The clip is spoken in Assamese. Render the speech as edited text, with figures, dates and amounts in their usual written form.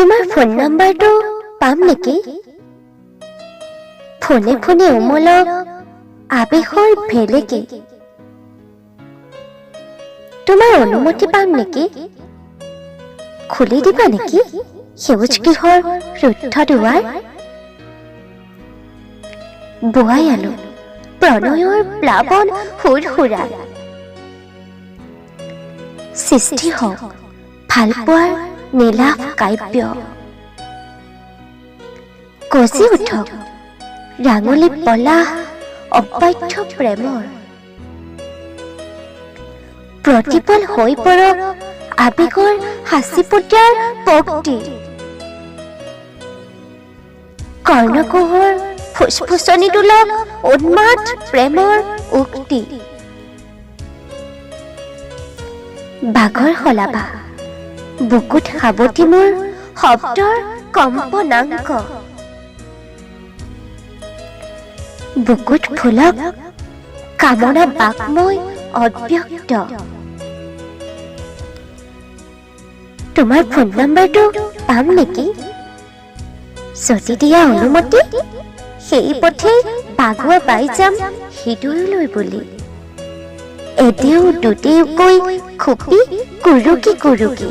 তোমাৰ ফোন নাম্বাৰটো পাম নেকি? ফোনে ফোনে উমলক আবেশৰ ভেলেকি। তোমাৰ অনুমতি পাম নেকি? খুলি দিবা নেকি সেউজ গৃহৰ ৰুদ্ধ দুৱাৰ? বোৱাই আলো প্ৰণয়ৰ প্লাৱন সুৰসুৰা। সৃষ্টি হওক ভালপোৱাৰ নীলাভ কাব্য। গজি উঠক ৰাঙলী পলাশ অবাধ্য প্ৰেমৰ। প্ৰতিপল হৈ পৰক আবেগৰ হাঁচিপতীয়াৰ পক্তি। কৰ্ণকুহৰ ফুসফুসনি তোলক উন্মাদ প্ৰেমৰ উক্তি। বাঘৰ সলাবা বুকুত সাৱটি মোৰ শব্দৰ কম্পনাংক। বুকুত ফুলক কামনা বাকময় অব্যক্ত। তোমাৰ ফোন নাম্বাৰটো পাম নেকি? যদি দিয়া অনুমতি সেই পথে বাগুৱা পাই যাম হৃদয়লৈ বুলি। এদেও দুদেওকৈ খুপি কুৰুকি কুৰুকি।